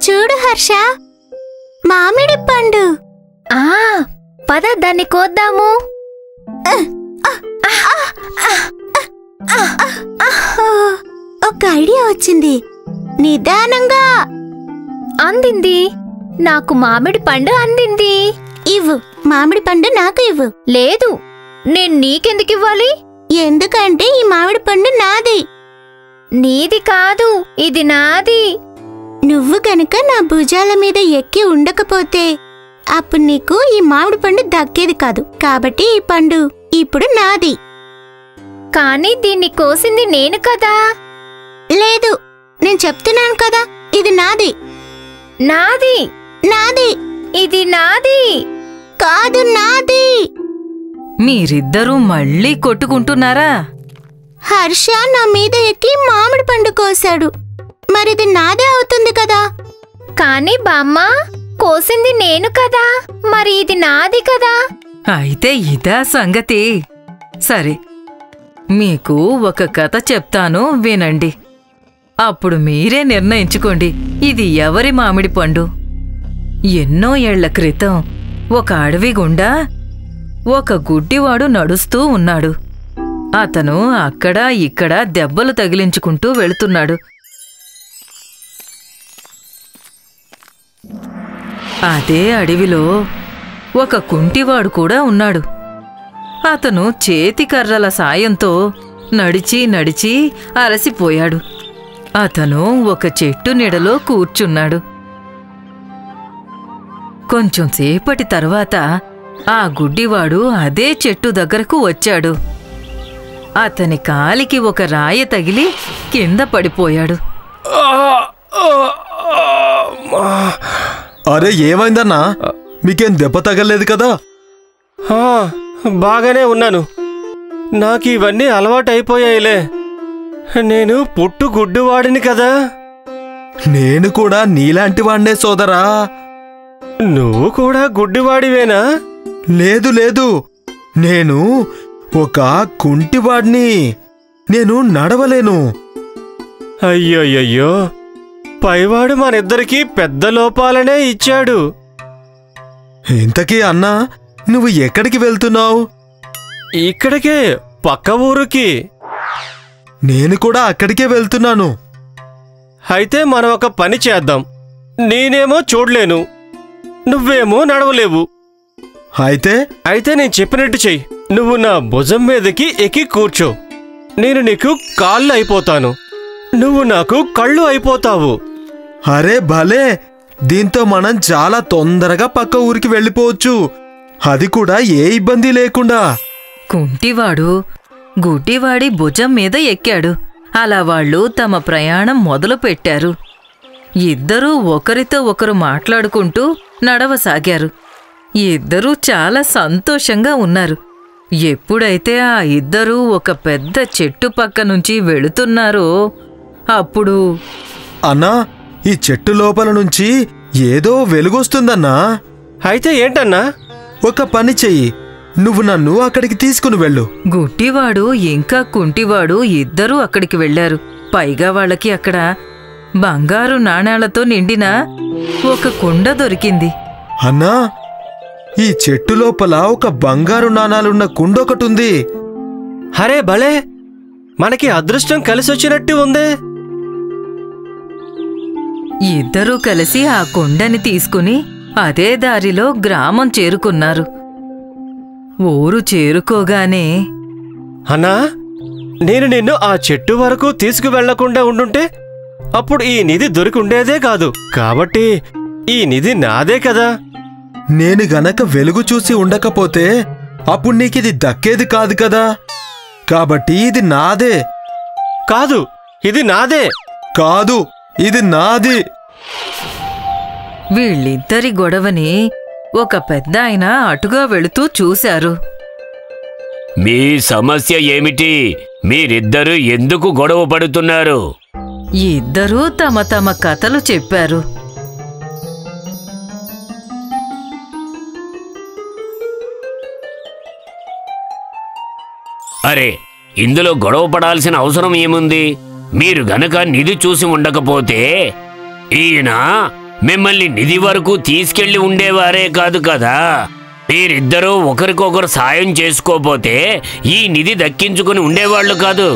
చూడు హర్ష, మామిడి పండు. పద దాన్ని కోద్దాము. ఒక ఐడియా వచ్చింది. నిదానంగా. అందింది. నాకు మామిడి పండు అందింది. ఇవ్వు, మామిడి పండు నాకు ఇవ్వు. లేదు, నేను నీకెందుకివ్వాలి? ఎందుకంటే ఈ మామిడి పండు నాది. నీది కాదు, ఇది నాది. నువ్వు గనక నా భుజాల మీద ఎక్కి ఉండకపోతే అప్పుడు నీకు ఈ మామిడి పండు దక్కేది కాదు. కాబట్టి ఈ పండు ఇప్పుడు నాది. కానీ దీన్ని కోసింది నేను కదా. లేదు, నేను చెప్తున్నాను కదా, ఇది నాది. నాది. నాది. ఇది నాది కాదు, నాది. మీరిద్దరూ మళ్ళీ కొట్టుకుంటున్నారా? హర్ష నా మీద ఎక్కి మామిడి పండు కోశాడు. మరిది నాదే అవుతుంది కదా. కానీ బామ్మ, కోసింది నేను కదా, మరి ఇది నాది కదా. అయితే ఇదా సంగతి. సరే, మీకు ఒక కథ చెప్తాను, వినండి. అప్పుడు మీరే నిర్ణయించుకోండి ఇది ఎవరి మామిడి పండు. ఎన్నో ఏళ్ల క్రితం ఒక అడవి గుండా ఒక గుడ్డివాడు నడుస్తూ ఉన్నాడు. అతను అక్కడా ఇక్కడా దెబ్బలు తగిలించుకుంటూ వెళుతున్నాడు. అదే అడవిలో ఒక కుంటివాడు కూడా ఉన్నాడు. అతను చేతికర్రల సాయంతో నడిచి నడిచి అలసిపోయాడు. అతను ఒక చెట్టు నీడలో కూర్చున్నాడు. కొంచెం సేపటి తర్వాత ఆ గుడ్డివాడు అదే చెట్టు దగ్గరకు వచ్చాడు. అతని కాలికి ఒక రాయి తగిలి కింద పడిపోయాడు. అరే, ఏమైందన్నా? మీకేం దెబ్బ తగలేదు కదా? బాగానే ఉన్నాను. నాకు ఇవన్నీ అలవాటైపోయాయిలే. నేను పుట్టు గుడ్డివాడిని కదా. నేను కూడా నీలాంటి వాణ్ణే సోదరా. నువ్వు కూడా గుడ్డివాడివేనా? లేదు లేదు, నేను ఒక కుంటివాడిని. నేను నడవలేను. అయ్యోయ్యో, పైవాడు మనిద్దరికీ పెద్ద లోపాలనే ఇచ్చాడు. ఇంతకీ అన్నా, నువ్వు ఎక్కడికి వెళ్తున్నావు? ఇక్కడికే, పక్క ఊరుకి. నేను కూడా అక్కడికే వెళ్తున్నాను. అయితే మనం ఒక పని చేద్దాం. నేనేమో చూడలేను, నువ్వేమో నడవలేవు. అయితే నేను చెప్పినట్టు చెయ్యి. నువ్వు నా భుజం మీదకి ఎక్కి కూర్చో. నేను నీకు కాళ్ళు అయిపోతాను, నువ్వు నాకు కళ్ళు అయిపోతావు. అరే భలే! దీంతో మనం చాలా తొందరగా పక్క ఊరికి వెళ్ళిపోవచ్చు. అది కూడా ఏ ఇబ్బంది లేకుండా. కుంటివాడు గుడ్డివాడి భుజం మీద ఎక్కాడు. అలా వాళ్ళు తమ ప్రయాణం మొదలుపెట్టారు. ఇద్దరూ ఒకరితో ఒకరు మాట్లాడుకుంటూ నడవసాగారు. ఇద్దరూ చాలా సంతోషంగా ఉన్నారు. ఎప్పుడైతే ఆ ఇద్దరూ ఒక పెద్ద చెట్టు పక్క నుంచి వెళుతున్నారో అప్పుడు, అన్నా, ఈ చెట్టు లోపల నుంచి ఏదో వెలుగొస్తుందన్నా. అయితే ఏంటన్నా? ఒక పని చెయ్యి, నువ్వు నన్ను అక్కడికి తీసుకుని వెళ్ళు. గుడ్డివాడు ఇంకా కుంటివాడు ఇద్దరూ అక్కడికి వెళ్లారు. పైగా వాళ్ళకి అక్కడ బంగారు నాణేలతో నిండిన ఒక కుండ దొరికింది. అన్నా, ఈ చెట్టు లోపల ఒక బంగారు నాణాలున్న కుండొకటుంది. హరే భలే! మనకి అదృష్టం కలిసొచ్చినట్టు ఉందే. ఇద్దరూ కలిసి ఆ కుండని తీసుకుని అదే దారిలో గ్రామం చేరుకున్నారు. ఊరు చేరుకోగానే, అన్నా, నేను నిన్ను ఆ చెట్టు వరకు తీసుకువెళ్లకుండా ఉండుంటే అప్పుడు ఈ నిధి దొరికి ఉండేదే కాదు. కాబట్టి ఈ నిధి నాదే కదా. నేను గనక వెలుగు చూసి ఉండకపోతే అప్పుడు నీకిది దక్కేది కాదు కదా. కాబట్టి ఇది నాదే. కాదు, ఇది నాదే. కాదు, ఇది నాది. వీళ్ళిద్దరి గొడవని ఒక పెద్దాయన అటుగా వెళుతూ చూశారు. మీ సమస్య ఏమిటి? మీరిద్దరూ ఎందుకు గొడవ పడుతున్నారు? ఇద్దరూ తమ తమ కథలు చెప్పారు. అరే, ఇందులో గొడవ పడాల్సిన అవసరం ఏముంది? మీరు గనక నిధి చూసి ఉండకపోతే ఈయన మిమ్మల్ని నిధి వరకు తీసుకెళ్లి ఉండేవారే కాదు కదా. మీరిద్దరూ ఒకరికొకరు సాయం చేసుకోపోతే ఈ నిధి దక్కించుకుని ఉండేవాళ్లు కాదు.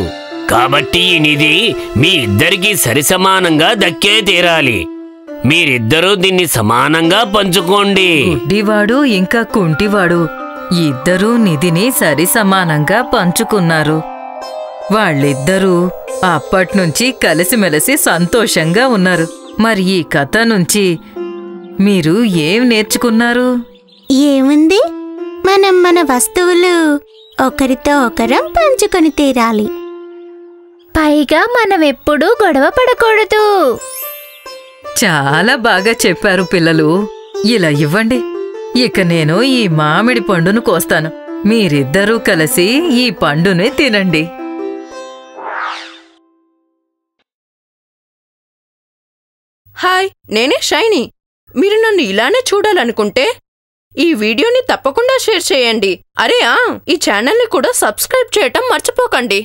కాబట్టి ఈ నిధి మీ ఇద్దరికీ సరిసమానంగా దక్కే తీరాలి. మీరిద్దరూ దీన్ని సమానంగా పంచుకోండి. గుడ్డివాడు ఇంకా కుంటివాడు ఇద్దరూ నిధిని సరిసమానంగా పంచుకున్నారు. వాళ్ళిద్దరూ అప్పట్నుంచి కలిసిమెలిసి సంతోషంగా ఉన్నారు. మరి ఈ కథ నుంచి మీరు ఏం నేర్చుకున్నారు? ఏముంది, మనం మన వస్తువులు ఒకరితో ఒకరం పంచుకొని తీరాలి. పైగా మనం ఎప్పుడూ గొడవ పడకూడదు. చాలా బాగా చెప్పారు పిల్లలు. ఇలా ఇవ్వండి. ఇక నేను ఈ మామిడి పండును కోస్తాను. మీరిద్దరూ కలిసి ఈ పండుని తినండి. హాయ్, నేనే షైనీ. మీరు నన్ను ఇలానే చూడాలనుకుంటే ఈ వీడియోని తప్పకుండా షేర్ చేయండి. ఈ ఛానల్ని కూడా సబ్స్క్రైబ్ చేయటం మర్చిపోకండి.